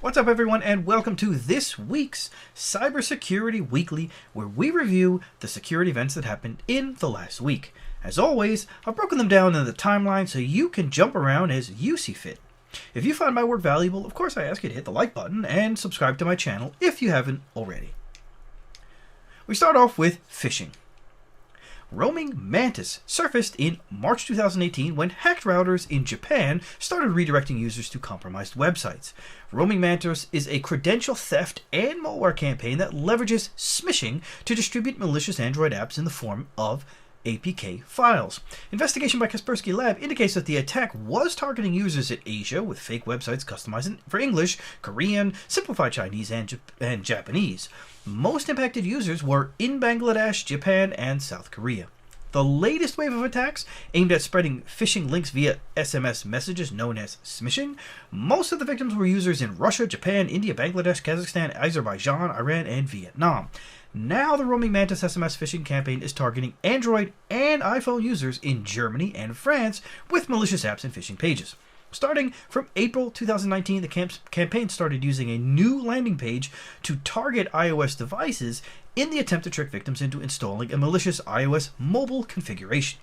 What's up, everyone, and welcome to this week's Cybersecurity Weekly, where we review the security events that happened in the last week. As always, I've broken them down in the timeline so you can jump around as you see fit. If you find my work valuable, of course I ask you to hit the like button and subscribe to my channel if you haven't already. We start off with phishing. Roaming Mantis surfaced in March 2018 when hacked routers in Japan started redirecting users to compromised websites. Roaming Mantis is a credential theft and malware campaign that leverages smishing to distribute malicious Android apps in the form of APK files. Investigation by Kaspersky Lab indicates that the attack was targeting users in Asia with fake websites customized for English, Korean, simplified Chinese, and Japanese. Most impacted users were in Bangladesh, Japan, and South Korea. The latest wave of attacks aimed at spreading phishing links via SMS messages known as SMSishing. Most of the victims were users in Russia, Japan, India, Bangladesh, Kazakhstan, Azerbaijan, Iran, and Vietnam. Now the Roaming Mantis SMS phishing campaign is targeting Android and iPhone users in Germany and France with malicious apps and phishing pages. Starting from April 2019, the campaign started using a new landing page to target iOS devices in the attempt to trick victims into installing a malicious iOS mobile configuration.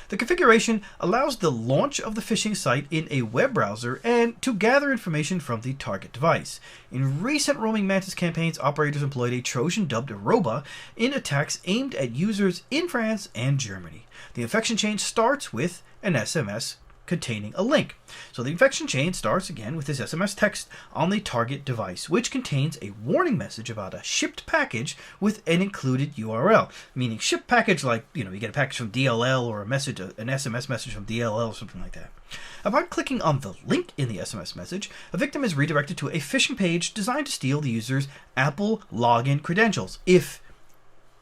The configuration allows the launch of the phishing site in a web browser and to gather information from the target device. In recent Roaming Mantis campaigns, operators employed a Trojan dubbed Roba in attacks aimed at users in France and Germany. The infection chain starts with an SMS containing a link. So the infection chain starts again with this SMS text on the target device, which contains a warning message about a shipped package with an included URL. Meaning shipped package like, you get a package from DLL or an SMS message from DLL or something like that. Upon clicking on the link in the SMS message, a victim is redirected to a phishing page designed to steal the user's Apple login credentials, if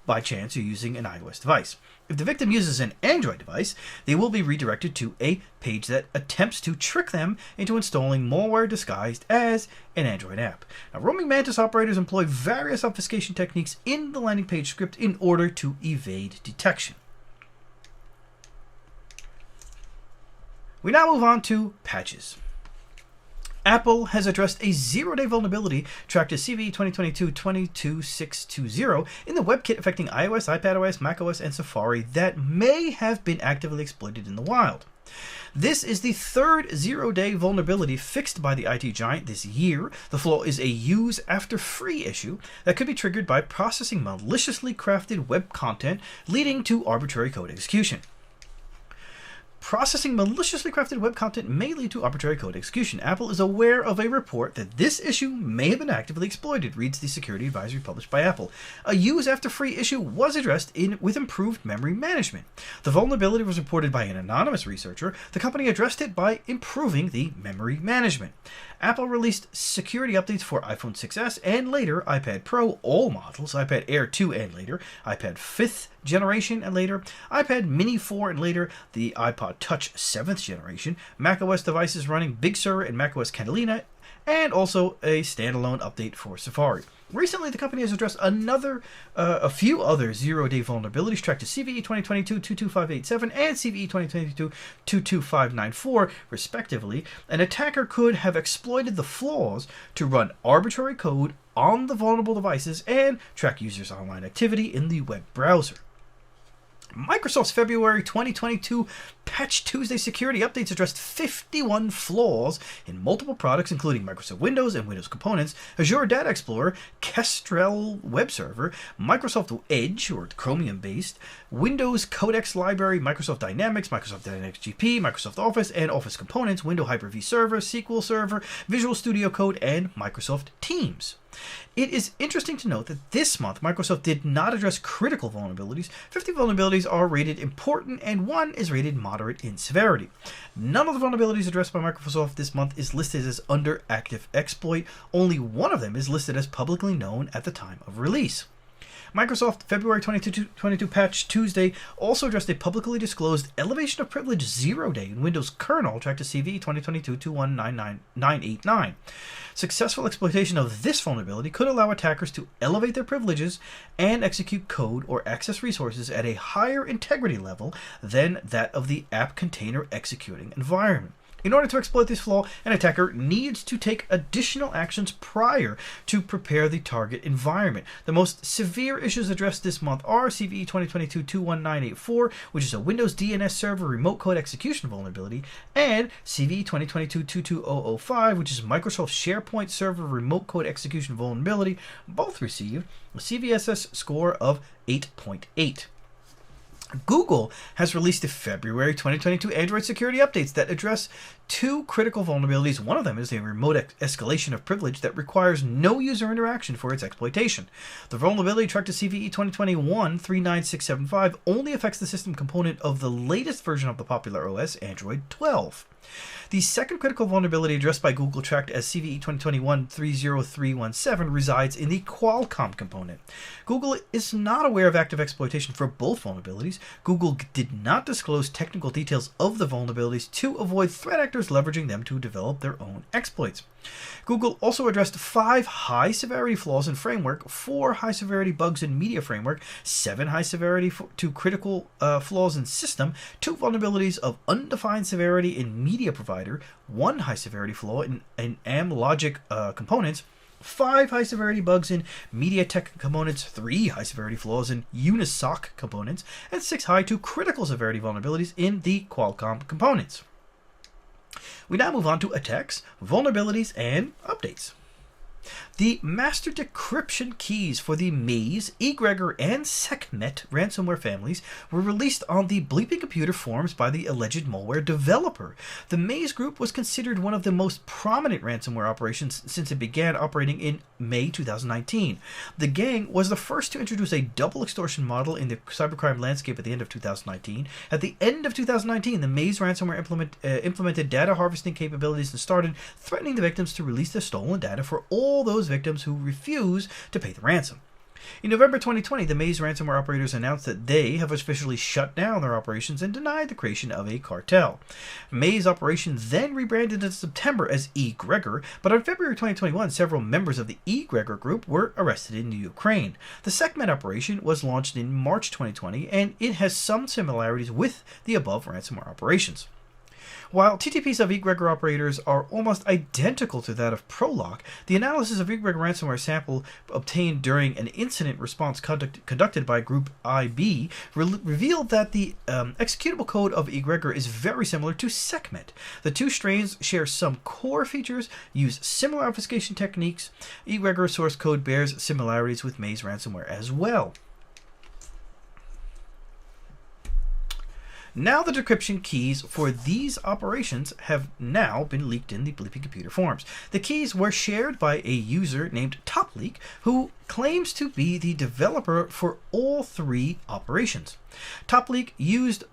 by chance you're using an iOS device. If the victim uses an Android device, they will be redirected to a page that attempts to trick them into installing malware disguised as an Android app. Now, Roaming Mantis operators employ various obfuscation techniques in the landing page script in order to evade detection. We now move on to patches. Apple has addressed a zero-day vulnerability tracked as CVE 2022-22620 in the WebKit affecting iOS, iPadOS, macOS, and Safari that may have been actively exploited in the wild. This is the third zero-day vulnerability fixed by the IT giant this year. The flaw is a use after free issue that could be triggered by processing maliciously crafted web content, leading to arbitrary code execution. Processing maliciously crafted web content may lead to arbitrary code execution. Apple is aware of a report that this issue may have been actively exploited, reads the security advisory published by Apple. A use after free issue was addressed with improved memory management. The vulnerability was reported by an anonymous researcher. The company addressed it by improving the memory management. Apple released security updates for iPhone 6s and later iPad Pro, all models, iPad Air 2 and later, iPad 5th generation and later, iPad Mini 4 and later, the iPod Touch 7th generation, macOS devices running Big Sur and macOS Catalina, and also a standalone update for Safari. Recently, the company has addressed a few other zero-day vulnerabilities tracked to CVE 2022-22587 and CVE 2022-22594, respectively. An attacker could have exploited the flaws to run arbitrary code on the vulnerable devices and track users' online activity in the web browser. Microsoft's February 2022 Patch Tuesday security updates addressed 51 flaws in multiple products, including Microsoft Windows and Windows Components, Azure Data Explorer, Kestrel Web Server, Microsoft Edge, or Chromium-based, Windows Codex Library, Microsoft Dynamics, Microsoft Dynamics GP, Microsoft Office and Office Components, Windows Hyper-V Server, SQL Server, Visual Studio Code, and Microsoft Teams. It is interesting to note that this month, Microsoft did not address critical vulnerabilities. 50 vulnerabilities are rated important, and 1 is rated moderate in severity. None of the vulnerabilities addressed by Microsoft this month is listed as under active exploit. Only one of them is listed as publicly known at the time of release. Microsoft February 2022 Patch Tuesday also addressed a publicly disclosed elevation of privilege 0-day in Windows kernel tracked to CVE 2022-2199989. Successful exploitation of this vulnerability could allow attackers to elevate their privileges and execute code or access resources at a higher integrity level than that of the app container executing environment. In order to exploit this flaw, an attacker needs to take additional actions prior to prepare the target environment. The most severe issues addressed this month are CVE 2022-21984, which is a Windows DNS Server remote code execution vulnerability, and CVE 2022-22005, which is Microsoft SharePoint Server remote code execution vulnerability. Both received a CVSS score of 8.8. Google has released the February 2022 Android security updates that address two critical vulnerabilities. One of them is a remote escalation of privilege that requires no user interaction for its exploitation. The vulnerability tracked to CVE 2021-39675 only affects the system component of the latest version of the popular OS, Android 12. The second critical vulnerability addressed by Google, tracked as CVE 2021-30317, resides in the Qualcomm component. Google is not aware of active exploitation for both vulnerabilities. Google did not disclose technical details of the vulnerabilities to avoid threat actors leveraging them to develop their own exploits. Google also addressed 5 high-severity flaws in framework, 4 high-severity bugs in media framework, 7 high-severity to critical flaws in system, 2 vulnerabilities of undefined severity in media provider, 1 high-severity flaw in AM logic components, 5 high-severity bugs in MediaTek components, 3 high-severity flaws in Unisoc components, and 6 high to critical severity vulnerabilities in the Qualcomm components. We now move on to attacks, vulnerabilities, and updates. The master decryption keys for the Maze, Egregor, and Sekhmet ransomware families were released on the Bleeping Computer forums by the alleged malware developer. The Maze group was considered one of the most prominent ransomware operations since it began operating in May 2019. The gang was the first to introduce a double extortion model in the cybercrime landscape at the end of 2019. At the end of 2019, the Maze ransomware implemented data harvesting capabilities and started threatening the victims to release their stolen data for all those victims who refuse to pay the ransom. In November 2020, the Maze ransomware operators announced that they have officially shut down their operations and denied the creation of a cartel. Maze operations then rebranded in September as Egregor, but on February 2021, several members of the Egregor group were arrested in Ukraine. The Sekhmet operation was launched in March 2020, and it has some similarities with the above ransomware operations. While TTPs of Egregor operators are almost identical to that of Prolock, the analysis of Egregor ransomware sample obtained during an incident response conducted by Group IB revealed that the executable code of Egregor is very similar to Sekhmet. The two strains share some core features, use similar obfuscation techniques. Egregor source code bears similarities with Maze ransomware as well. Now the decryption keys for these operations have now been leaked in the Bleeping Computer forums. The keys were shared by a user named TopLeak, who claims to be the developer for all 3 operations. TopLeak user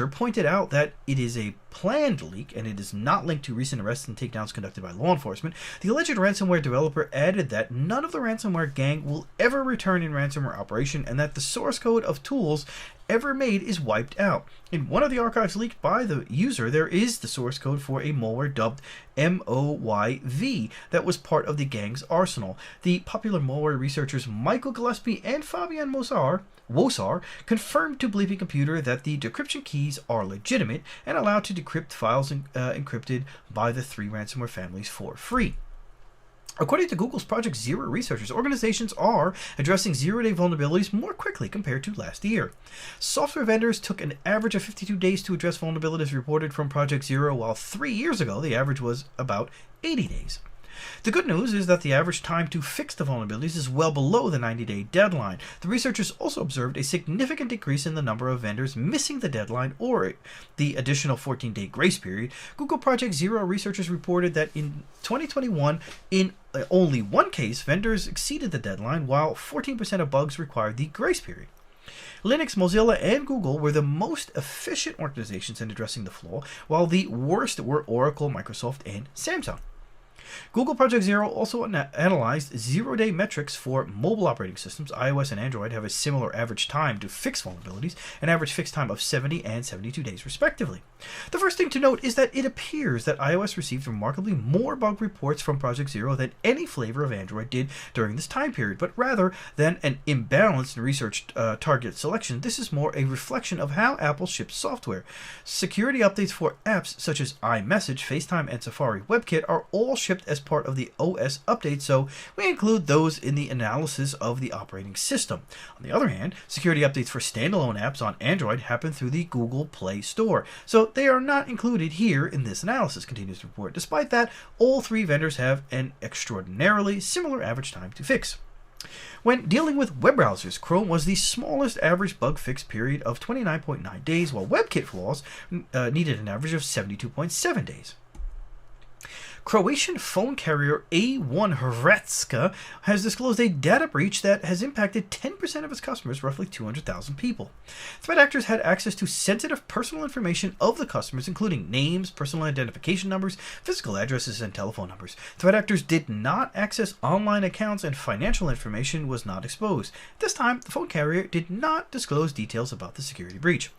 pointed out that it is a planned leak and it is not linked to recent arrests and takedowns conducted by law enforcement. The alleged ransomware developer added that none of the ransomware gang will ever return in ransomware operation and that the source code of tools ever made is wiped out. In one of the archives leaked by the user, there is the source code for a malware dubbed MOYV that was part of the gang's arsenal. The popular malware researchers Michael Gillespie and Fabian Wosar confirmed to Bleeping Computer that the decryption keys are legitimate and allowed to decrypt files encrypted by the 3 ransomware families for free. According to Google's Project Zero researchers, organizations are addressing zero-day vulnerabilities more quickly compared to last year. Software vendors took an average of 52 days to address vulnerabilities reported from Project Zero, while 3 years ago the average was about 80 days. The good news is that the average time to fix the vulnerabilities is well below the 90-day deadline. The researchers also observed a significant decrease in the number of vendors missing the deadline or the additional 14-day grace period. Google Project Zero researchers reported that in 2021, in only one case, vendors exceeded the deadline, while 14% of bugs required the grace period. Linux, Mozilla, and Google were the most efficient organizations in addressing the flaw, while the worst were Oracle, Microsoft, and Samsung. Google Project Zero also analyzed zero-day metrics for mobile operating systems. iOS and Android have a similar average time to fix vulnerabilities, an average fix time of 70 and 72 days respectively. The first thing to note is that it appears that iOS received remarkably more bug reports from Project Zero than any flavor of Android did during this time period, but rather than an imbalanced and researched target selection, this is more a reflection of how Apple ships software. Security updates for apps such as iMessage, FaceTime, and Safari WebKit are all shipped as part of the OS update, so we include those in the analysis of the operating system. On the other hand, security updates for standalone apps on Android happen through the Google Play Store, so they are not included here in this analysis, continues the report. Despite that, all three vendors have an extraordinarily similar average time to fix. When dealing with web browsers, Chrome was the smallest average bug fix period of 29.9 days, while WebKit flaws needed an average of 72.7 days. Croatian phone carrier A1 Hrvatska has disclosed a data breach that has impacted 10% of its customers, roughly 200,000 people. Threat actors had access to sensitive personal information of the customers, including names, personal identification numbers, physical addresses, and telephone numbers. Threat actors did not access online accounts, and financial information was not exposed. This time, the phone carrier did not disclose details about the security breach.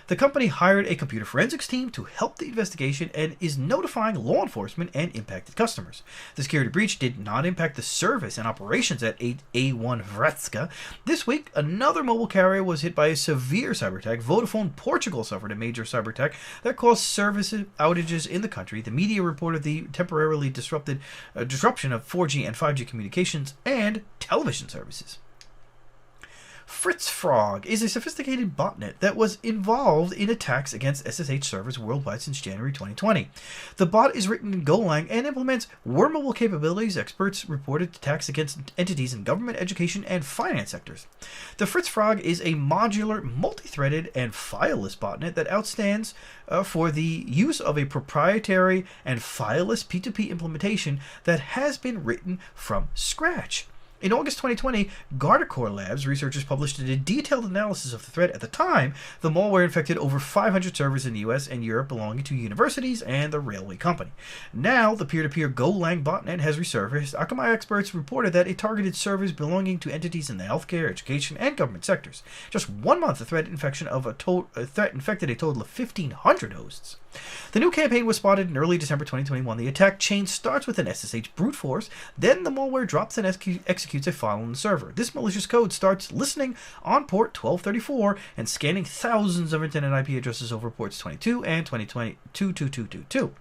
The company hired a computer forensics team to help the investigation and is notifying law enforcement and impacted customers. The security breach did not impact the service and operations at A1 Hrvatska. This week, another mobile carrier was hit by a severe cyber attack. Vodafone Portugal suffered a major cyber attack that caused service outages in the country. The media reported the temporarily disruption of 4G and 5G communications and television services. FritzFrog is a sophisticated botnet that was involved in attacks against SSH servers worldwide since January 2020. The bot is written in Golang and implements wormable capabilities. Experts reported attacks against entities in government, education, and finance sectors. The FritzFrog is a modular, multi-threaded, and fileless botnet that outstands for the use of a proprietary and fileless P2P implementation that has been written from scratch. In August 2020, Egregor Labs researchers published a detailed analysis of the threat. At the time, the malware infected over 500 servers in the US and Europe belonging to universities and the railway company. Now, the peer-to-peer Golang botnet has resurfaced. Akamai experts reported that it targeted servers belonging to entities in the healthcare, education, and government sectors. Just 1 month, the threat infected a total of 1,500 hosts. The new campaign was spotted in early December 2021. The attack chain starts with an SSH brute force, then the malware drops and executes a file on the server. This malicious code starts listening on port 1234 and scanning thousands of internet IP addresses over ports 22 and 222222.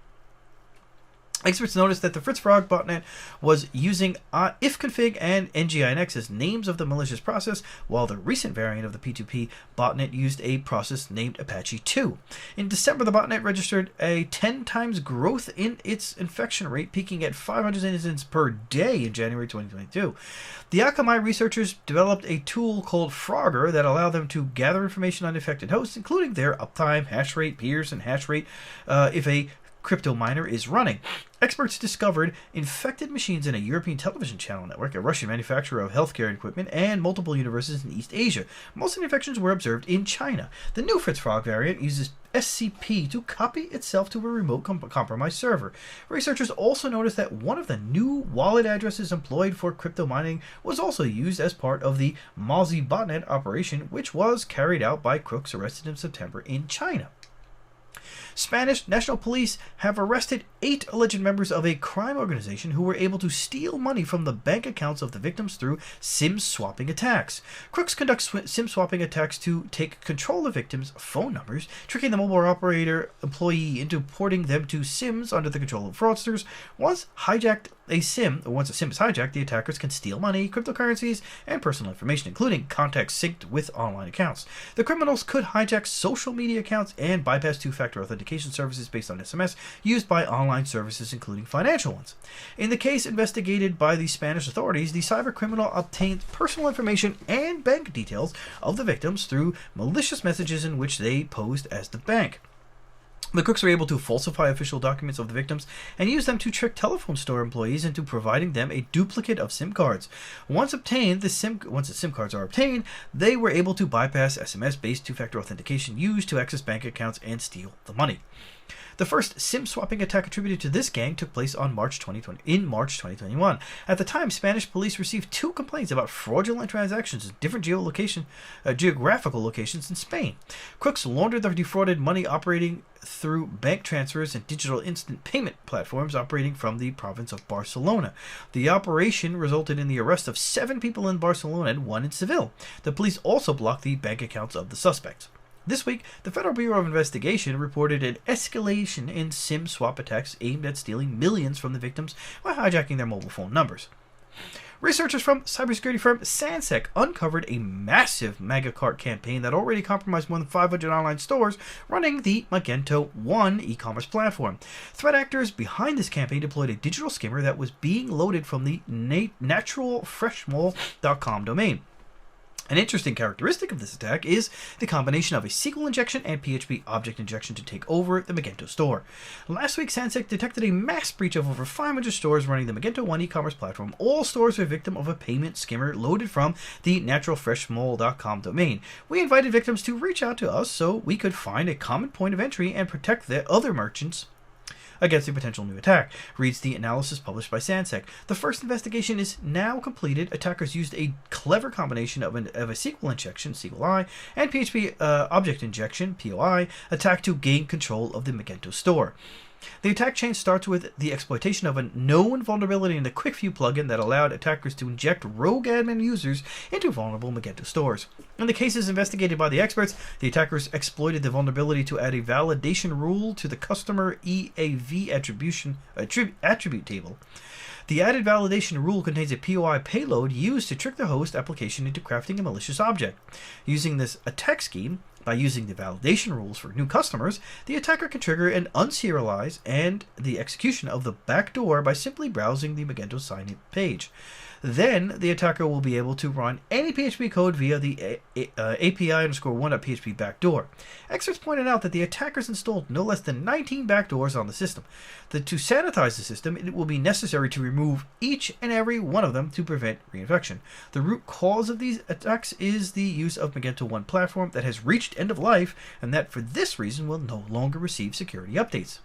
Experts noticed that the FritzFrog botnet was using ifconfig and nginx as names of the malicious process, while the recent variant of the P2P botnet used a process named Apache 2. In December, the botnet registered a 10 times growth in its infection rate, peaking at 500 incidents per day in January 2022. The Akamai researchers developed a tool called Frogger that allowed them to gather information on infected hosts, including their uptime, hash rate, peers, and hash rate if a crypto miner is running. Experts discovered infected machines in a European television channel network, a Russian manufacturer of healthcare equipment, and multiple universities in East Asia. Most of the infections were observed in China. The new FritzFrog variant uses SCP to copy itself to a remote compromised server. Researchers also noticed that one of the new wallet addresses employed for crypto mining was also used as part of the Mozi botnet operation, which was carried out by crooks arrested in September in China. Spanish National Police have arrested 8 alleged members of a crime organization who were able to steal money from the bank accounts of the victims through SIM swapping attacks. Crooks conduct SIM swapping attacks to take control of victims' phone numbers, tricking the mobile operator employee into porting them to SIMs under the control of fraudsters. Once a SIM is hijacked, the attackers can steal money, cryptocurrencies, and personal information, including contacts synced with online accounts. The criminals could hijack social media accounts and bypass two-factor authentication services based on SMS used by online services, including financial ones. In the case investigated by the Spanish authorities, the cybercriminal obtained personal information and bank details of the victims through malicious messages in which they posed as the bank. The crooks were able to falsify official documents of the victims and use them to trick telephone store employees into providing them a duplicate of SIM cards. Once the SIM cards are obtained, they were able to bypass SMS-based two-factor authentication used to access bank accounts and steal the money. The first SIM swapping attack attributed to this gang took place on March 2021. At the time, Spanish police received 2 complaints about fraudulent transactions in different geographical locations in Spain. Crooks laundered the defrauded money operating through bank transfers and digital instant payment platforms operating from the province of Barcelona. The operation resulted in the arrest of 7 people in Barcelona and 1 in Seville. The police also blocked the bank accounts of the suspects. This week, the Federal Bureau of Investigation reported an escalation in SIM swap attacks aimed at stealing millions from the victims by hijacking their mobile phone numbers. Researchers from cybersecurity firm Sansec uncovered a massive Magacart campaign that already compromised more than 500 online stores running the Magento-1 e-commerce platform. Threat actors behind this campaign deployed a digital skimmer that was being loaded from the naturalfreshmall.com domain. An interesting characteristic of this attack is the combination of a SQL injection and PHP object injection to take over the Magento store. Last week, Sansec detected a mass breach of over 500 stores running the Magento-1 e-commerce platform. All stores were victim of a payment skimmer loaded from the naturalfreshmall.com domain. We invited victims to reach out to us so we could find a common point of entry and protect the other merchants against a potential new attack, reads the analysis published by Sansec. The first investigation is now completed. Attackers used a clever combination of a SQL injection, SQLI, and PHP object injection, POI, attack to gain control of the Magento store. The attack chain starts with the exploitation of a known vulnerability in the Quick View plugin that allowed attackers to inject rogue admin users into vulnerable Magento stores. In the cases investigated by the experts, the attackers exploited the vulnerability to add a validation rule to the customer EAV attribute table. The added validation rule contains a POI payload used to trick the host application into crafting a malicious object. Using this attack scheme, by using the validation rules for new customers, the attacker can trigger an unserialize and the execution of the backdoor by simply browsing the Magento sign-in page. Then, the attacker will be able to run any PHP code via the API_1.php backdoor. Experts pointed out that the attackers installed no less than 19 backdoors on the system. To sanitize the system, it will be necessary to remove each and every one of them to prevent reinfection. The root cause of these attacks is the use of Magento-1 platform that has reached end of life, and that for this reason will no longer receive security updates.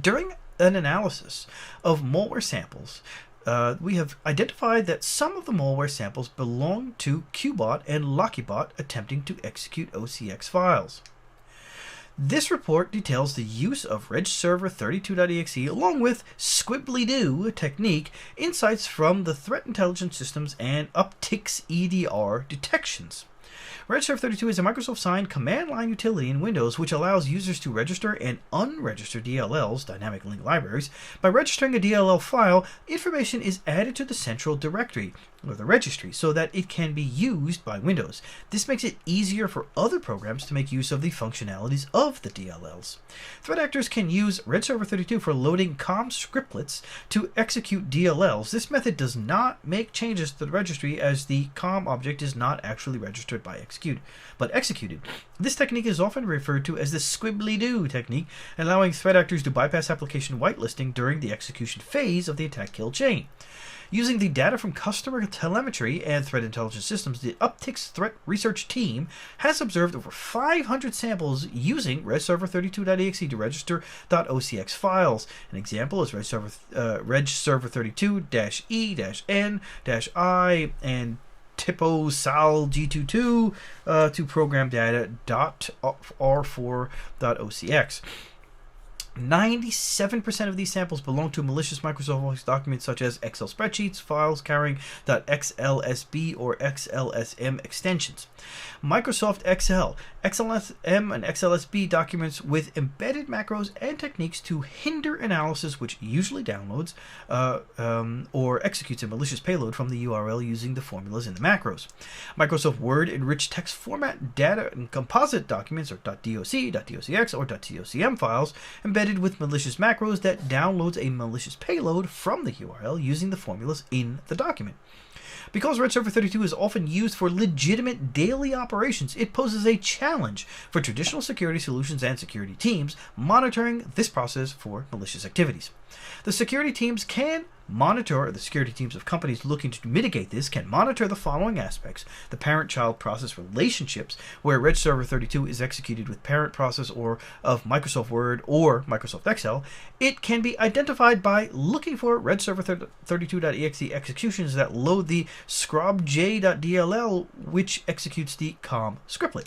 During an analysis of malware samples, we have identified that some of the malware samples belong to Qbot and LockyBot attempting to execute OCX files. This report details the use of regserver32.exe along with squibbly-do technique, insights from the threat intelligence systems, and upticks EDR detections. regserver32 is a Microsoft-signed command line utility in Windows which allows users to register and unregister DLLs, dynamic link libraries. By registering a DLL file, information is added to the central directory, or the registry, so that it can be used by Windows. This makes it easier for other programs to make use of the functionalities of the DLLs. Threat actors can use regserver32 for loading COM scriptlets to execute DLLs. This method does not make changes to the registry as the COM object is not actually registered by executed. This technique is often referred to as the squibbly-do technique, allowing threat actors to bypass application whitelisting during the execution phase of the attack kill chain. Using the data from customer telemetry and threat intelligence systems, the Upticks threat research team has observed over 500 samples using regserver32.exe to register .ocx files. An example is regserver32-e-n-i and typo-sal g22 to program data .r4.ocx. 97% of these samples belong to malicious Microsoft Office documents such as Excel spreadsheets, files carrying .xlsb or xlsm extensions. Microsoft Excel, XLSM, and XLSB documents with embedded macros and techniques to hinder analysis, which usually downloads or executes a malicious payload from the URL using the formulas in the macros. Microsoft Word enriched text format data and composite documents or .doc, .docx, or .tocm files embedded with malicious macros that downloads a malicious payload from the URL using the formulas in the document. Because regserver32 is often used for legitimate daily operations, it poses a challenge for traditional security solutions and security teams monitoring this process for malicious activities. The security teams can monitor, the security teams of companies looking to mitigate this can monitor the following aspects: the parent-child process relationships, where Reg Server 32 is executed with parent process or of Microsoft Word or Microsoft Excel. It can be identified by looking for Reg Server 32.exe executions that load the scrobj.dll, which executes the COM scriptlet.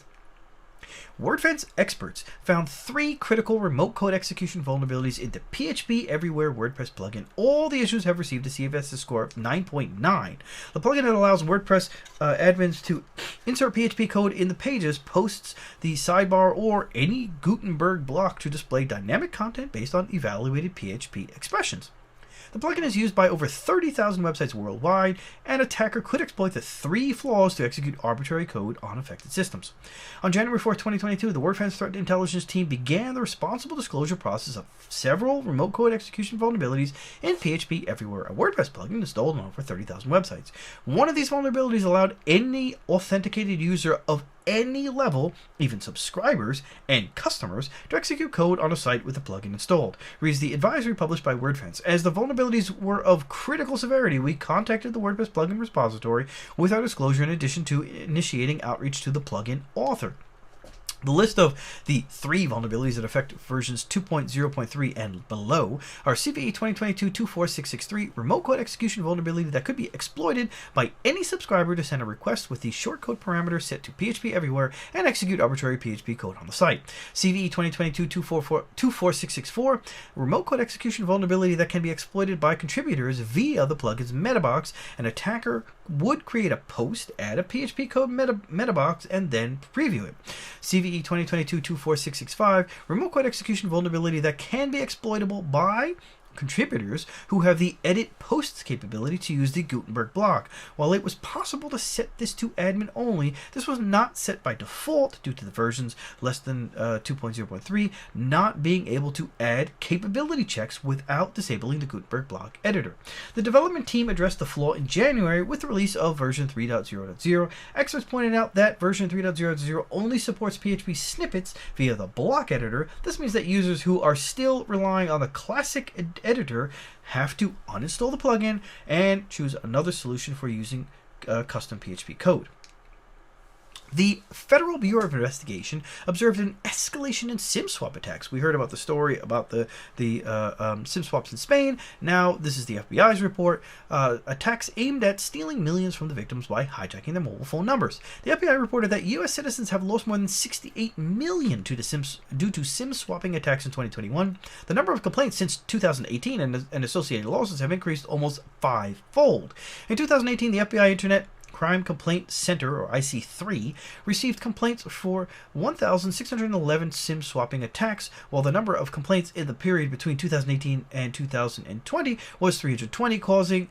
WordFence experts found 3 critical remote code execution vulnerabilities in the PHP Everywhere WordPress plugin. All the issues have received a CVSS score of 9.9. The plugin that allows WordPress admins to insert PHP code in the pages, posts, the sidebar, or any Gutenberg block to display dynamic content based on evaluated PHP expressions. The plugin is used by over 30,000 websites worldwide. An attacker could exploit the 3 flaws to execute arbitrary code on affected systems. On January 4, 2022, the WordFence Threat Intelligence team began the responsible disclosure process of several remote code execution vulnerabilities in PHP Everywhere, a WordPress plugin installed on over 30,000 websites. One of these vulnerabilities allowed any authenticated user of any level, even subscribers and customers, to execute code on a site with the plugin installed, reads the advisory published by WordFence. As the vulnerabilities were of critical severity, we contacted the WordPress plugin repository with our disclosure in addition to initiating outreach to the plugin author. The list of the 3 vulnerabilities that affect versions 2.0.3 and below are CVE 2022-24663, remote code execution vulnerability that could be exploited by any subscriber to send a request with the shortcode parameter set to PHP Everywhere and execute arbitrary PHP code on the site. CVE 2022-24664, remote code execution vulnerability that can be exploited by contributors via the plugin's metabox. An attacker would create a post, add a PHP code metabox, and then preview it. CVE 2022-24665, remote code execution vulnerability that can be exploitable by contributors who have the edit posts capability to use the Gutenberg block. While it was possible to set this to admin only, this was not set by default due to the versions less than 2.0.3 not being able to add capability checks without disabling the Gutenberg block editor. The development team addressed the flaw in January with the release of version 3.0.0. Experts pointed out that version 3.0.0 only supports PHP snippets via the block editor. This means that users who are still relying on the classic editor have to uninstall the plugin and choose another solution for using custom PHP code. The Federal Bureau of Investigation observed an escalation in SIM swap attacks. We heard about the story about the SIM swaps in Spain. Now this is the FBI's report. Attacks aimed at stealing millions from the victims by hijacking their mobile phone numbers. The FBI reported that U.S. citizens have lost more than 68 million due to SIM swapping attacks in 2021. The number of complaints since 2018 and associated losses have increased almost 5-fold. In 2018, the FBI Internet Crime Complaint Center, or IC3, received complaints for 1,611 SIM swapping attacks, while the number of complaints in the period between 2018 and 2020 was 320, causing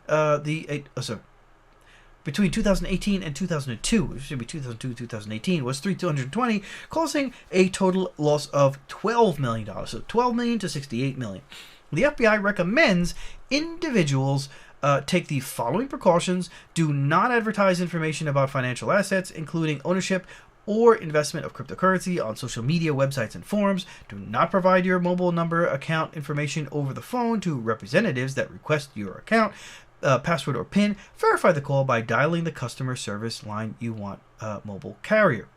between 2018 and 2002, it should be 2002-2018, was 320, causing a total loss of $12 million, so $12 million to $68 million. The FBI recommends individuals take the following precautions. Do not advertise information about financial assets, including ownership or investment of cryptocurrency, on social media, websites, and forums. Do not provide your mobile number account information over the phone to representatives that request your account, password, or PIN. Verify the call by dialing the customer service line you want mobile carrier.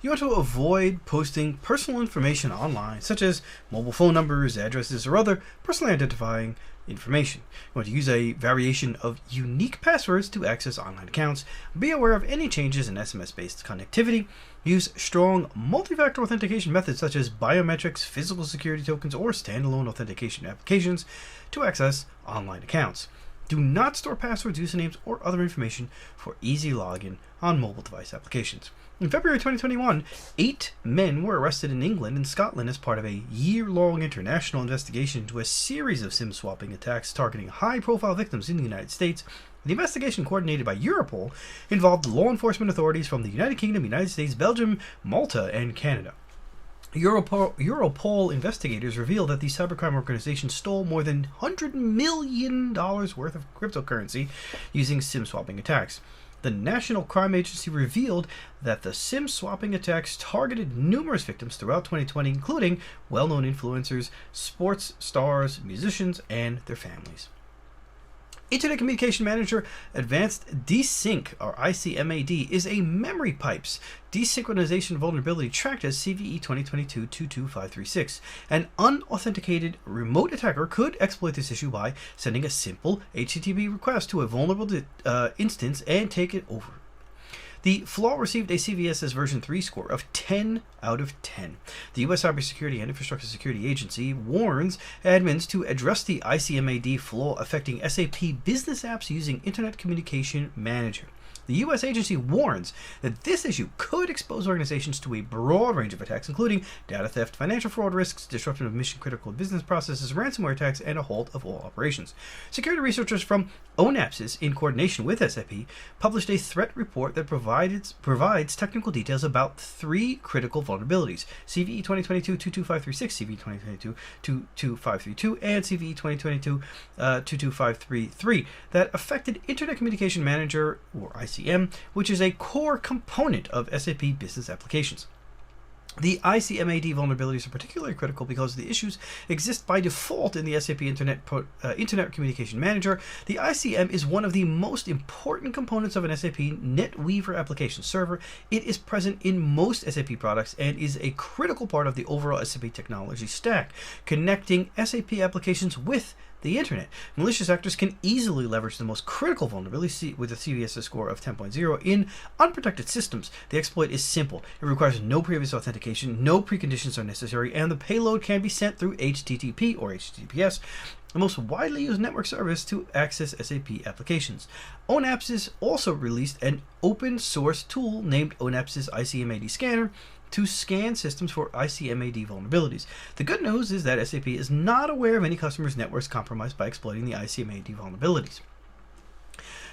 You want to avoid posting personal information online, such as mobile phone numbers, addresses, or other personally identifying information. You want to use a variation of unique passwords to access online accounts. Be aware of any changes in SMS-based connectivity. Use strong multi-factor authentication methods such as biometrics, physical security tokens, or standalone authentication applications to access online accounts. Do not store passwords, usernames, or other information for easy login on mobile device applications. In February 2021, 8 men were arrested in England and Scotland as part of a year-long international investigation into a series of SIM swapping attacks targeting high-profile victims in the United States. The investigation, coordinated by Europol, involved law enforcement authorities from the United Kingdom, United States, Belgium, Malta, and Canada. Europol investigators revealed that the cybercrime organization stole more than $100 million worth of cryptocurrency using SIM swapping attacks. The National Crime Agency revealed that the SIM swapping attacks targeted numerous victims throughout 2020, including well-known influencers, sports stars, musicians, and their families. Internet Communication Manager Advanced Desync, or ICMAD, is a memory pipes desynchronization vulnerability tracked as CVE 2022-22536. An unauthenticated remote attacker could exploit this issue by sending a simple HTTP request to a vulnerable instance and take it over. The flaw received a CVSS version 3 score of 10 out of 10. The U.S. Cybersecurity and Infrastructure Security Agency warns admins to address the ICMAD flaw affecting SAP business apps using Internet Communication Manager. The U.S. agency warns that this issue could expose organizations to a broad range of attacks, including data theft, financial fraud risks, disruption of mission-critical business processes, ransomware attacks, and a halt of all operations. Security researchers from ONAPSIS, in coordination with SAP, published a threat report that provides technical details about 3 critical vulnerabilities: CVE 2022-22536, CVE 2022-22532, and CVE 2022-22533 that affected Internet Communication Manager, or ICM, which is a core component of SAP business applications. The ICMAD vulnerabilities are particularly critical because the issues exist by default in the SAP Internet Communication Manager. The ICM is one of the most important components of an SAP NetWeaver application server. It is present in most SAP products and is a critical part of the overall SAP technology stack, connecting SAP applications with the internet. Malicious actors can easily leverage the most critical vulnerability with a CVSS score of 10.0 in unprotected systems. The exploit is simple. It requires no previous authentication, no preconditions are necessary, and the payload can be sent through HTTP or HTTPS, the most widely used network service to access SAP applications. ONAPSIS also released an open source tool named ONAPSIS ICMAD Scanner to scan systems for ICMAD vulnerabilities. The good news is that SAP is not aware of any customers' networks compromised by exploiting the ICMAD vulnerabilities.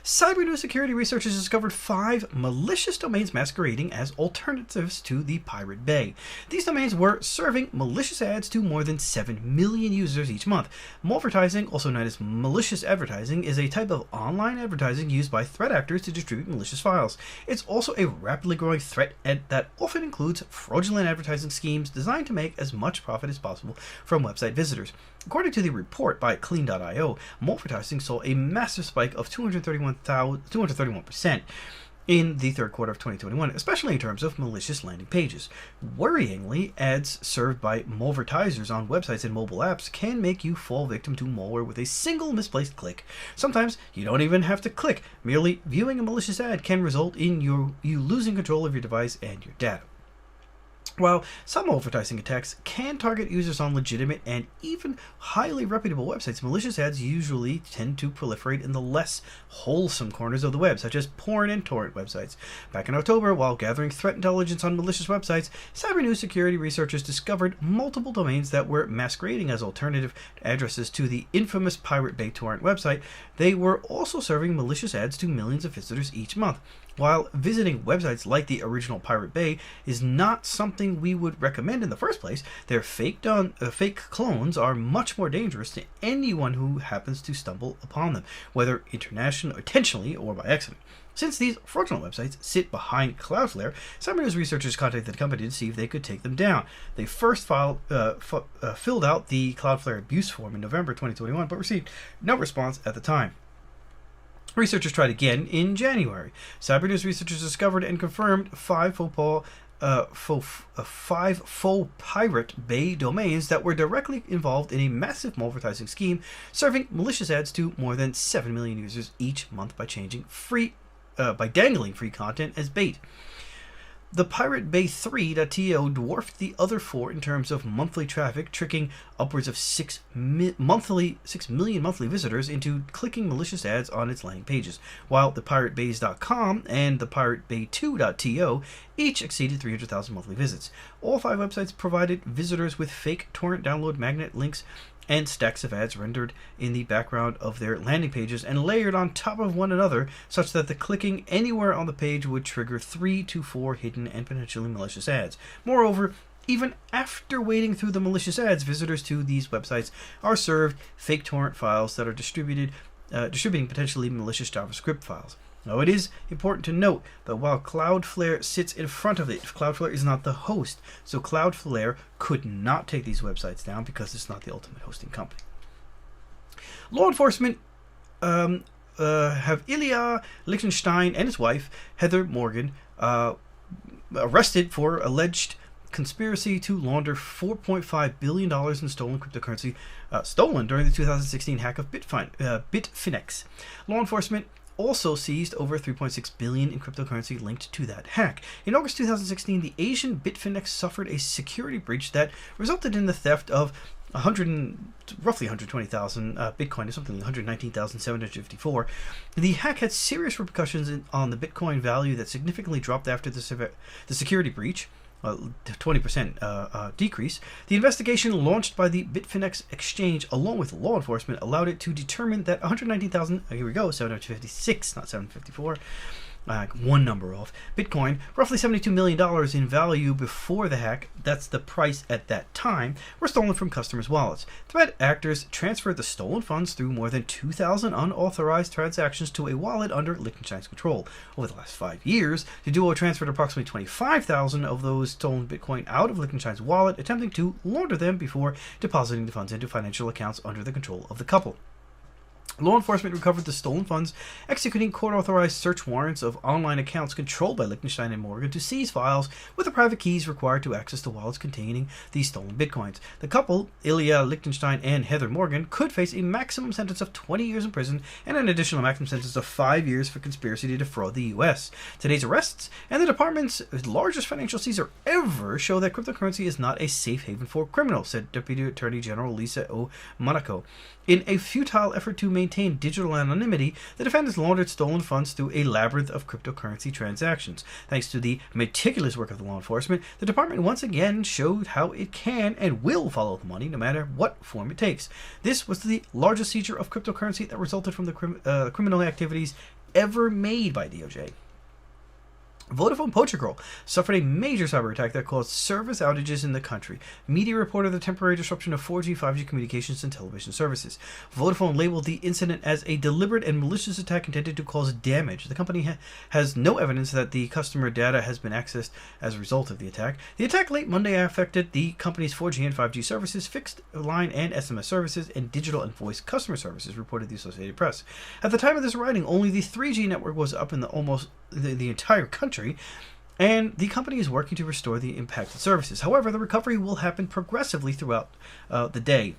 Cyber news security researchers discovered 5 malicious domains masquerading as alternatives to the Pirate Bay. These domains were serving malicious ads to more than 7 million users each month. Malvertising, also known as malicious advertising, is a type of online advertising used by threat actors to distribute malicious files. It's also a rapidly growing threat that often includes fraudulent advertising schemes designed to make as much profit as possible from website visitors. According to the report by Clean.io, malvertising saw a massive spike of 231% in the third quarter of 2021, especially in terms of malicious landing pages. Worryingly, ads served by malvertisers on websites and mobile apps can make you fall victim to malware with a single misplaced click. Sometimes you don't even have to click. Merely viewing a malicious ad can result in you losing control of your device and your data. While some malvertising attacks can target users on legitimate and even highly reputable websites, malicious ads usually tend to proliferate in the less wholesome corners of the web, such as porn and torrent websites. Back in October, while gathering threat intelligence on malicious websites, cyber news security researchers discovered multiple domains that were masquerading as alternative addresses to the infamous Pirate Bay torrent website. They were also serving malicious ads to millions of visitors each month. While visiting websites like the original Pirate Bay is not something we would recommend in the first place, their fake clones are much more dangerous to anyone who happens to stumble upon them, whether intentionally or by accident. Since these fraudulent websites sit behind Cloudflare, cyber news researchers contacted the company to see if they could take them down. They first filled out the Cloudflare abuse form in November 2021, but received no response at the time. Researchers tried again in January. Cyber news researchers discovered and confirmed 5 faux Pirate Bay domains that were directly involved in a massive malvertising scheme, serving malicious ads to more than 7 million users each month by dangling free content as bait. The Pirate Bay 3.to dwarfed the other 4 in terms of monthly traffic, tricking upwards of 6 million monthly visitors into clicking malicious ads on its landing pages, while the PirateBays.com and the Pirate Bay 2.to each exceeded 300,000 monthly visits. All 5 websites provided visitors with fake torrent download magnet links and stacks of ads rendered in the background of their landing pages and layered on top of one another, such that the clicking anywhere on the page would trigger 3 to 4 hidden and potentially malicious ads. Moreover, even after wading through the malicious ads, visitors to these websites are served fake torrent files that are distributing potentially malicious JavaScript files. Now, it is important to note that while Cloudflare sits in front of it, Cloudflare is not the host, so Cloudflare could not take these websites down because it's not the ultimate hosting company. Law enforcement have Ilya Lichtenstein and his wife, Heather Morgan, arrested for alleged conspiracy to launder $4.5 billion in stolen cryptocurrency stolen during the 2016 hack of Bitfinex. Law enforcement also seized over $3.6 billion in cryptocurrency linked to that hack. In August 2016, the Asian Bitfinex suffered a security breach that resulted in the theft of roughly 120,000 Bitcoin, or something like 119,754. The hack had serious repercussions on the Bitcoin value that significantly dropped after the security breach. 20% decrease. The investigation launched by the Bitfinex exchange, along with law enforcement, allowed it to determine that 119,000, here we go, 756, not 754, one number off, Bitcoin, roughly $72 million in value before the hack, that's the price at that time, were stolen from customers' wallets. Threat actors transferred the stolen funds through more than 2,000 unauthorized transactions to a wallet under Liechtenstein's control. Over the last 5 years, the duo transferred approximately 25,000 of those stolen Bitcoin out of Liechtenstein's wallet, attempting to launder them before depositing the funds into financial accounts under the control of the couple. Law enforcement recovered the stolen funds, executing court-authorized search warrants of online accounts controlled by Liechtenstein and Morgan to seize files with the private keys required to access the wallets containing these stolen bitcoins. The couple, Ilya Liechtenstein and Heather Morgan, could face a maximum sentence of 20 years in prison and an additional maximum sentence of 5 years for conspiracy to defraud the U.S. Today's arrests and the department's largest financial seizure ever show that cryptocurrency is not a safe haven for criminals, said Deputy Attorney General Lisa O. Monaco. In a futile effort to maintain digital anonymity, the defendants laundered stolen funds through a labyrinth of cryptocurrency transactions. Thanks to the meticulous work of the law enforcement, the department once again showed how it can and will follow the money no matter what form it takes. This was the largest seizure of cryptocurrency that resulted from the criminal activities ever made by DOJ. Vodafone Portugal suffered a major cyber attack that caused service outages in the country. Media reported the temporary disruption of 4G, 5G communications and television services. Vodafone labeled the incident as a deliberate and malicious attack intended to cause damage. The company has no evidence that the customer data has been accessed as a result of the attack. The attack late Monday affected the company's 4G and 5G services, fixed line and SMS services, and digital and voice customer services, reported the Associated Press. At the time of this writing, only the 3G network was up in the entire country, and the company is working to restore the impacted services. However, the recovery will happen progressively throughout the day,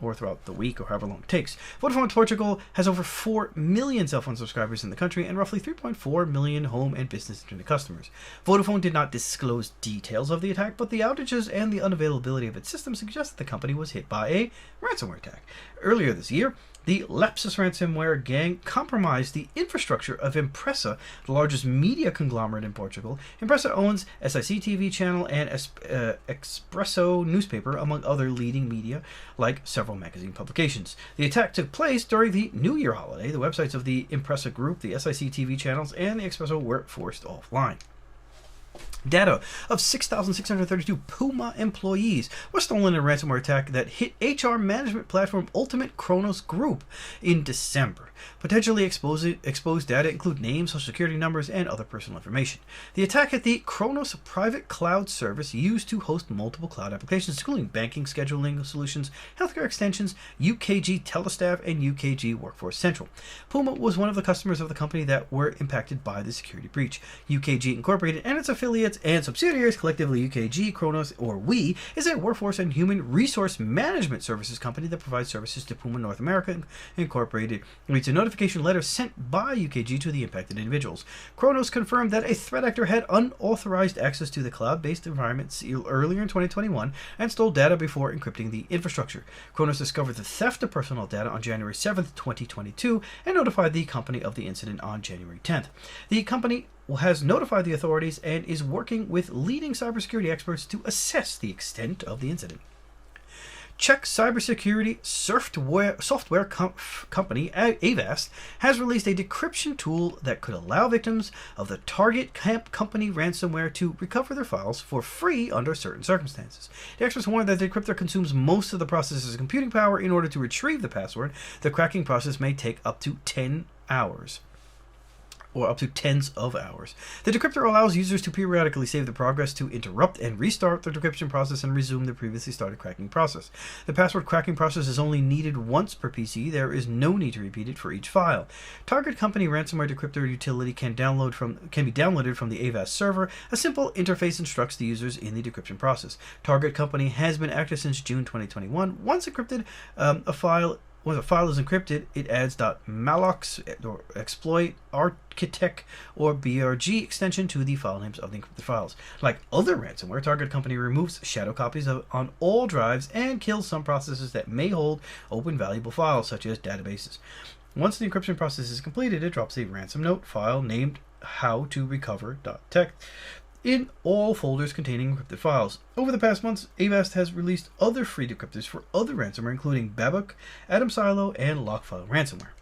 or throughout the week, or however long it takes. Vodafone Portugal has over 4 million cell phone subscribers in the country and roughly 3.4 million home and business internet customers. Vodafone did not disclose details of the attack, but the outages and the unavailability of its system suggest that the company was hit by a ransomware attack. Earlier this year, the Lapsus ransomware gang compromised the infrastructure of Impressa, the largest media conglomerate in Portugal. Impressa owns SIC TV channel and Expresso newspaper, among other leading media, like several magazine publications. The attack took place during the New Year holiday. The websites of the Impressa group, the SIC TV channels, and the Expresso were forced offline. Data of 6,632 Puma employees was stolen in a ransomware attack that hit HR management platform Ultimate Kronos Group in December. Potentially exposed data include names, social security numbers, and other personal information. The attack hit the Kronos private cloud service used to host multiple cloud applications, including banking, scheduling solutions, healthcare extensions, UKG Telestaff, and UKG Workforce Central. Puma was one of the customers of the company that were impacted by the security breach. UKG Incorporated and its affiliates and subsidiaries, collectively UKG Kronos, or WE, is a workforce and human resource management services company that provides services to Puma North America Incorporated. It's a notification letter sent by UKG to the impacted individuals. Kronos confirmed that a threat actor had unauthorized access to the cloud-based environment earlier in 2021 and stole data before encrypting the infrastructure. Kronos discovered the theft of personal data on January 7th, 2022, and notified the company of the incident on January 10th. The company has notified the authorities and is working with leading cybersecurity experts to assess the extent of the incident. Czech cybersecurity software company Avast has released a decryption tool that could allow victims of the TargetCompany ransomware to recover their files for free under certain circumstances. The experts warned that the decryptor consumes most of the processor's computing power in order to retrieve the password. The cracking process may take up to 10 hours. or up to tens of hours. The decryptor allows users to periodically save the progress to interrupt and restart the decryption process and resume the previously started cracking process. The password cracking process is only needed once per PC. There is no need to repeat it for each file. TargetCompany ransomware decryptor utility can be downloaded from the Avast server. A simple interface instructs the users in the decryption process. TargetCompany has been active since June 2021. Once encrypted, When a file is encrypted, it adds .malloc or exploit architect or BRG extension to the file names of the encrypted files. Like other ransomware, TargetCompany removes shadow copies on all drives and kills some processes that may hold open valuable files, such as databases. Once the encryption process is completed, it drops a ransom note file named howtorecover.txt in all folders containing encrypted files. Over the past months, Avast has released other free decryptors for other ransomware, including Babuk, Atom Silo, and Lockfile ransomware.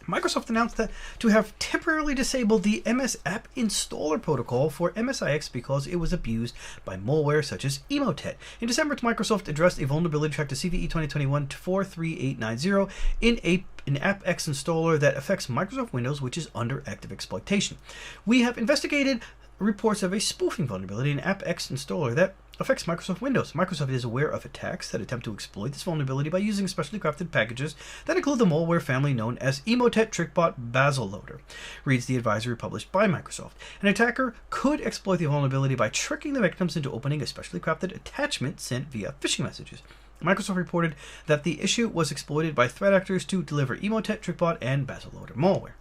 Microsoft announced that to have temporarily disabled the ms-appinstaller protocol for MSIX because it was abused by malware such as Emotet. In December, Microsoft addressed a vulnerability tracked to CVE 2021-43890 in an AppX installer that affects Microsoft Windows, which is under active exploitation. We have investigated reports of a spoofing vulnerability in AppX installer that affects Microsoft Windows. Microsoft is aware of attacks that attempt to exploit this vulnerability by using specially crafted packages that include the malware family known as Emotet Trickbot Basil Loader, reads the advisory published by Microsoft. An attacker could exploit the vulnerability by tricking the victims into opening a specially crafted attachment sent via phishing messages. Microsoft reported that the issue was exploited by threat actors to deliver Emotet Trickbot and Basil Loader malware.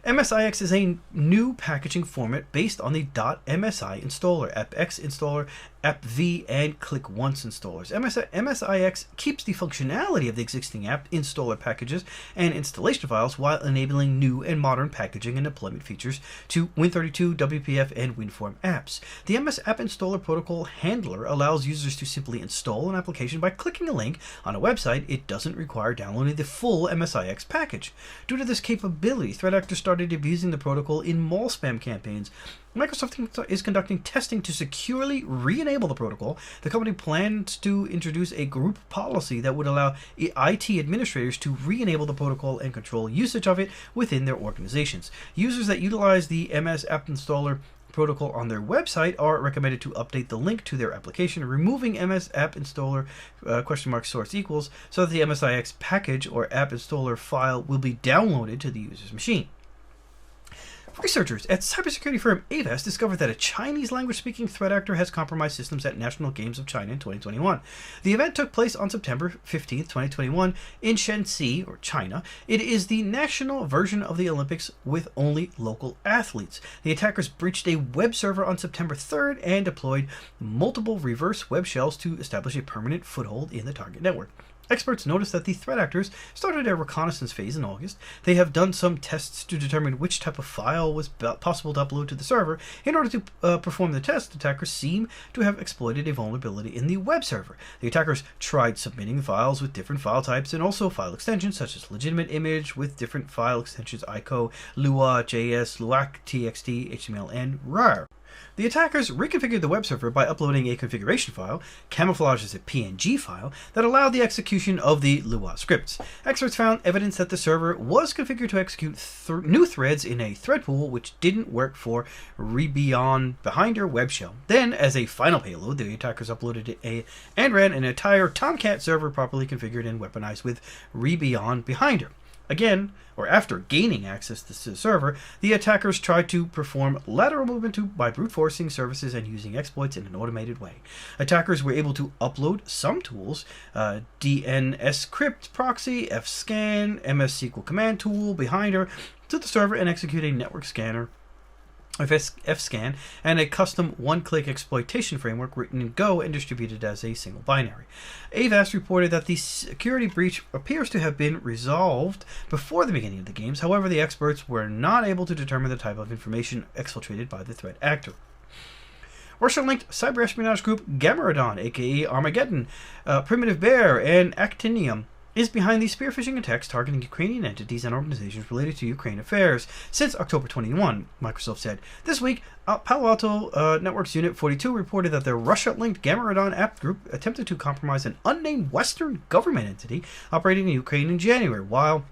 MSIX is a new packaging format based on the .msi installer, AppX installer, AppV, and Click Once installers. MSIX keeps the functionality of the existing app installer packages and installation files while enabling new and modern packaging and deployment features to Win32, WPF, and WinForm apps. The ms-appinstaller protocol handler allows users to simply install an application by clicking a link on a website. It doesn't require downloading the full MSIX package. Due to this capability, threat actors started abusing the protocol in mall spam campaigns. Microsoft is conducting testing to securely re-enable the protocol. The company plans to introduce a group policy that would allow IT administrators to re-enable the protocol and control usage of it within their organizations. Users that utilize the ms-appinstaller protocol on their website are recommended to update the link to their application, removing ms-appinstaller source equals so that the MSIX package or app installer file will be downloaded to the user's machine. Researchers at cybersecurity firm Avast discovered that a Chinese language-speaking threat actor has compromised systems at National Games of China in 2021. The event took place on September 15, 2021 in Shanxi, or China. It is the national version of the Olympics with only local athletes. The attackers breached a web server on September 3rd and deployed multiple reverse web shells to establish a permanent foothold in the target network. Experts noticed that the threat actors started a reconnaissance phase in August. They have done some tests to determine which type of file was possible to upload to the server. In order to perform the test, attackers seem to have exploited a vulnerability in the web server. The attackers tried submitting files with different file types and also file extensions such as legitimate image with different file extensions ICO, Lua, JS, Luac, TXT, HTML, and RAR. The attackers reconfigured the web server by uploading a configuration file, camouflaged as a PNG file, that allowed the execution of the Lua scripts. Experts found evidence that the server was configured to execute new threads in a thread pool, which didn't work for Behinder web shell. Then, as a final payload, the attackers uploaded and ran an entire Tomcat server properly configured and weaponized with Behinder. Again, or after gaining access to the server, the attackers tried to perform lateral movement by brute forcing services and using exploits in an automated way. Attackers were able to upload some tools, DNSCrypt proxy, fscan, MS-SQL command tool, Behinder, to the server and execute a network scanner, fscan, and a custom one-click exploitation framework written in Go and distributed as a single binary. Avast reported that the security breach appears to have been resolved before the beginning of the games. However, the experts were not able to determine the type of information exfiltrated by the threat actor. Russia-linked cyber espionage group Gamaredon, aka Armageddon, Primitive Bear, and Actinium is behind these spear phishing attacks targeting Ukrainian entities and organizations related to Ukraine affairs since October 21, Microsoft said. This week, Palo Alto Networks Unit 42 reported that their Russia-linked Gamaredon app group attempted to compromise an unnamed Western government entity operating in Ukraine in January, while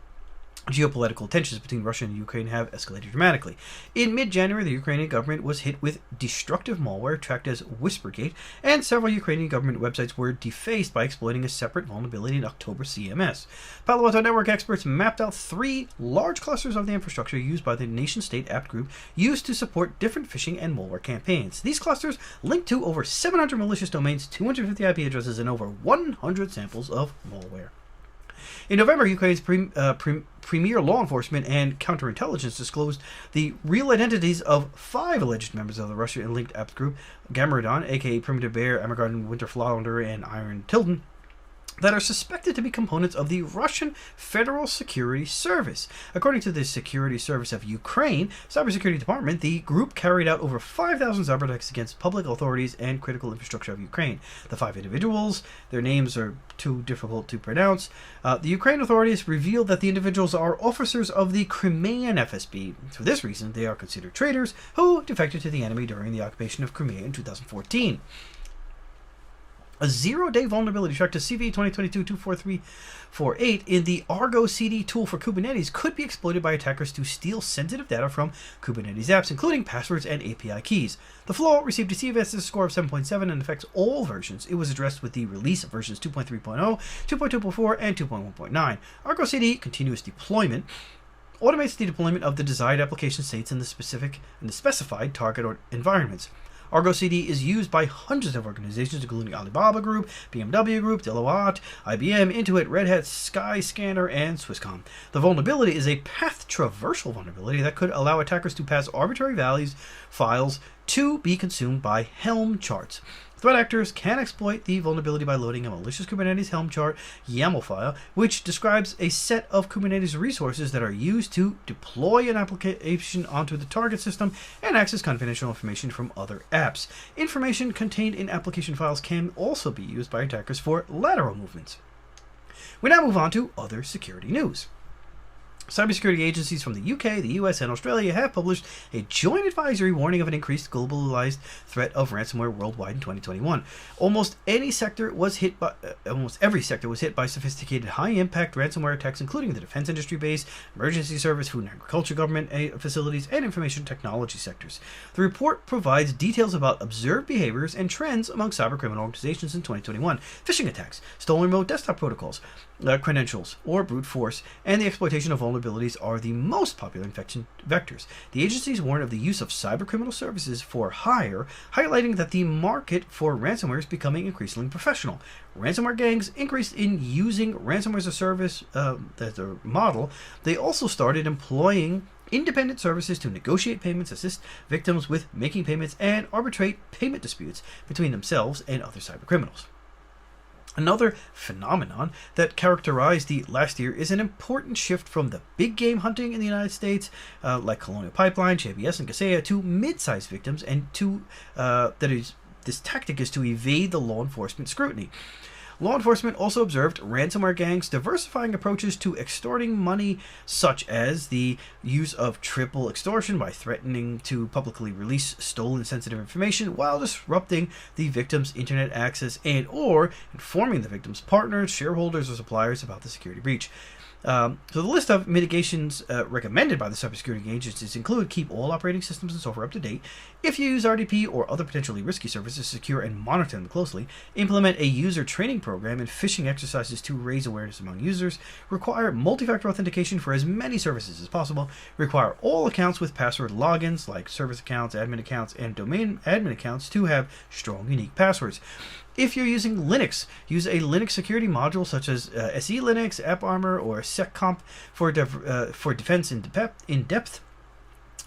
Geopolitical tensions between Russia and Ukraine have escalated dramatically. In mid-January, the Ukrainian government was hit with destructive malware tracked as Whispergate, and several Ukrainian government websites were defaced by exploiting a separate vulnerability in October CMS. Palo Alto Network experts mapped out 3 large clusters of the infrastructure used by the nation-state apt group used to support different phishing and malware campaigns. These clusters linked to over 700 malicious domains, 250 IP addresses, and over 100 samples of malware. In November, Ukraine's premier law enforcement and counterintelligence disclosed the real identities of 5 alleged members of the Russia-linked apt group, Gamaredon, aka Primitive Bear, Armageddon, Winter Flounder, and Iron Tilden, that are suspected to be components of the Russian Federal Security Service. According to the Security Service of Ukraine Cybersecurity Department, the group carried out over 5,000 cyberattacks against public authorities and critical infrastructure of Ukraine. The 5 individuals, their names are too difficult to pronounce. The Ukraine authorities revealed that the individuals are officers of the Crimean FSB. For this reason, they are considered traitors who defected to the enemy during the occupation of Crimea in 2014. A 0-day vulnerability tracked to CV 2022-24348 in the Argo CD tool for Kubernetes could be exploited by attackers to steal sensitive data from Kubernetes apps, including passwords and API keys. The flaw received a CVSS score of 7.7 and affects all versions. It was addressed with the release of versions 2.3.0, 2.2.4, and 2.1.9. Argo CD continuous deployment automates the deployment of the desired application states in the specified target environments. Argo CD is used by hundreds of organizations, including Alibaba Group, BMW Group, Deloitte, IBM, Intuit, Red Hat, Skyscanner, and Swisscom. The vulnerability is a path traversal vulnerability that could allow attackers to pass arbitrary files to be consumed by Helm charts. Threat actors can exploit the vulnerability by loading a malicious Kubernetes Helm chart YAML file, which describes a set of Kubernetes resources that are used to deploy an application onto the target system and access confidential information from other apps. Information contained in application files can also be used by attackers for lateral movements. We now move on to other security news. Cybersecurity agencies from the UK, the US, and Australia have published a joint advisory warning of an increased globalized threat of ransomware worldwide in 2021. Almost every sector was hit by sophisticated, high-impact ransomware attacks, including the defense industry-based, emergency service, food and agriculture, government facilities, and information technology sectors. The report provides details about observed behaviors and trends among cybercriminal organizations in 2021, phishing attacks, stolen remote desktop protocols, credentials, or brute force, and the exploitation of vulnerabilities are the most popular infection vectors. The agencies warn of the use of cybercriminal services for hire, highlighting that the market for ransomware is becoming increasingly professional. Ransomware gangs increased in using ransomware as a service as a model. They also started employing independent services to negotiate payments, assist victims with making payments, and arbitrate payment disputes between themselves and other cybercriminals. Another phenomenon that characterized the last year is an important shift from the big game hunting in the United States, like Colonial Pipeline, JBS, and Kaseya, to mid-sized victims, and this tactic is to evade the law enforcement scrutiny. Law enforcement also observed ransomware gangs diversifying approaches to extorting money, such as the use of triple extortion by threatening to publicly release stolen sensitive information while disrupting the victim's internet access and/or informing the victim's partners, shareholders, or suppliers about the security breach. So the list of mitigations recommended by the cybersecurity agencies include: keep all operating systems and software up to date. If you use RDP or other potentially risky services, secure and monitor them closely. Implement a user training program and phishing exercises to raise awareness among users. Require multi-factor authentication for as many services as possible. Require all accounts with password logins, like service accounts, admin accounts, and domain admin accounts, to have strong, unique passwords. If you're using Linux, use a Linux security module such as SE Linux, AppArmor, or SecComp for defense in depth.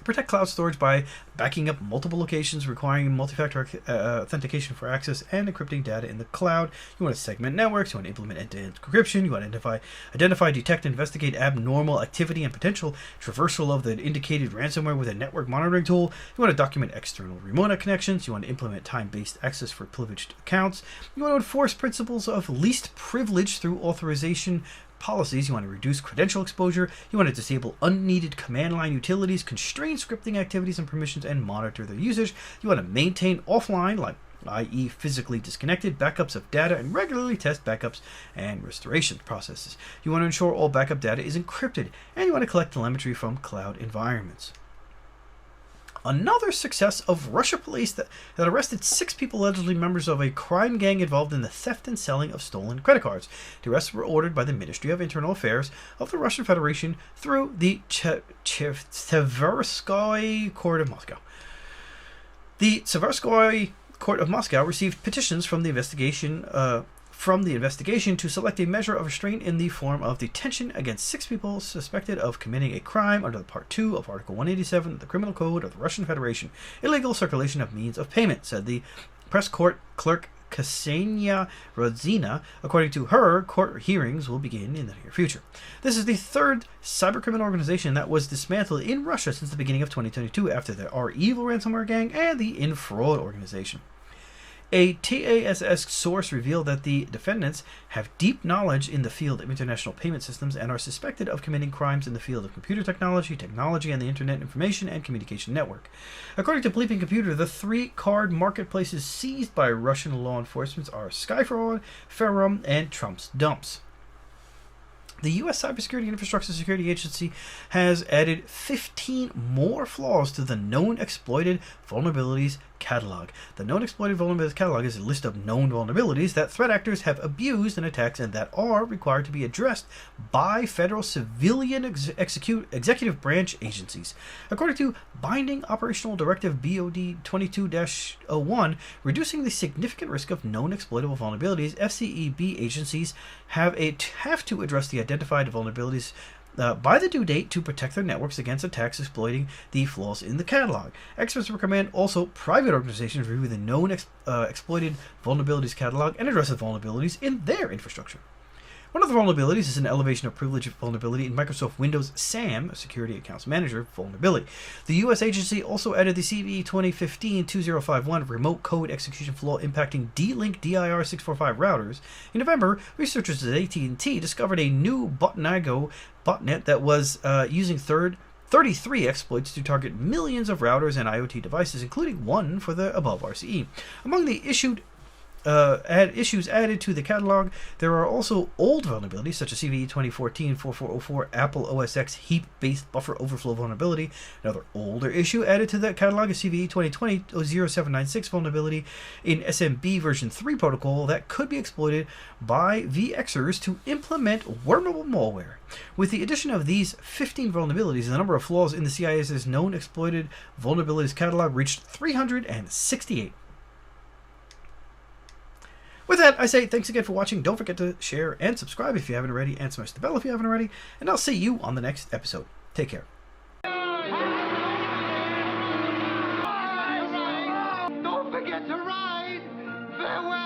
Protect cloud storage by backing up multiple locations, requiring multi-factor authentication for access, and encrypting data in the cloud. You want to segment networks. You want to implement end-to-end decryption. You want to identify, detect, investigate abnormal activity and potential traversal of the indicated ransomware with a network monitoring tool. You want to document external remote connections. You want to implement time-based access for privileged accounts. You want to enforce principles of least privilege through authorization policies. You want to reduce credential exposure. You want to disable unneeded command line utilities, constrain scripting activities and permissions, and monitor their usage. You want to maintain offline, like i.e. physically disconnected backups of data, and regularly test backups and restoration processes. You want to ensure all backup data is encrypted, and you want to collect telemetry from cloud environments. Another success of Russia police that arrested 6 people allegedly members of a crime gang involved in the theft and selling of stolen credit cards. The arrests were ordered by the Ministry of Internal Affairs of the Russian Federation through the Tverskoy Court of Moscow. The Tverskoy Court of Moscow received petitions from the investigation to select a measure of restraint in the form of detention against 6 people suspected of committing a crime under the Part 2 of Article 187 of the Criminal Code of the Russian Federation, illegal circulation of means of payment, said the press court clerk Ksenia Rodzina. According to her, court hearings will begin in the near future. This is the 3rd cybercriminal organization that was dismantled in Russia since the beginning of 2022 after the R-Evil ransomware gang and the InFraud organization. A TASS source revealed that the defendants have deep knowledge in the field of international payment systems and are suspected of committing crimes in the field of computer technology, and the Internet Information and Communication Network. According to Bleeping Computer, the 3 card marketplaces seized by Russian law enforcement are Skyfraud, Ferrum, and Trump's Dumps. The U.S. Cybersecurity and Infrastructure Security Agency has added 15 more flaws to the Known Exploited Vulnerabilities Catalog. The Known Exploited Vulnerabilities Catalog is a list of known vulnerabilities that threat actors have abused in attacks and that are required to be addressed by federal civilian executive branch agencies. According to Binding Operational Directive BOD 22-01, reducing the significant risk of known exploitable vulnerabilities, FCEB agencies have to address the identified vulnerabilities by the due date to protect their networks against attacks exploiting the flaws in the catalog. Experts recommend also private organizations review the Known Exploited Vulnerabilities Catalog and address the vulnerabilities in their infrastructure. One of the vulnerabilities is an elevation of privilege vulnerability in Microsoft Windows SAM, Security Accounts Manager, vulnerability. The U.S. agency also added the CVE 2015-2051 remote code execution flaw impacting D-Link DIR645 routers. In November, researchers at AT&T discovered a new botnet that was using 33 exploits to target millions of routers and IoT devices, including one for the above RCE. Among the issues added to the catalog, there are also old vulnerabilities such as CVE 2014-4404 Apple OS X heap-based buffer overflow vulnerability. Another older issue added to that catalog is CVE 2020-0796 vulnerability in SMB version 3 protocol that could be exploited by VXers to implement wormable malware. With the addition of these 15 vulnerabilities, the number of flaws in the CISA's Known Exploited Vulnerabilities Catalog reached 368. With that, I say thanks again for watching. Don't forget to share and subscribe if you haven't already, and smash the bell if you haven't already, and I'll see you on the next episode. Take care. Don't forget to ride. Farewell.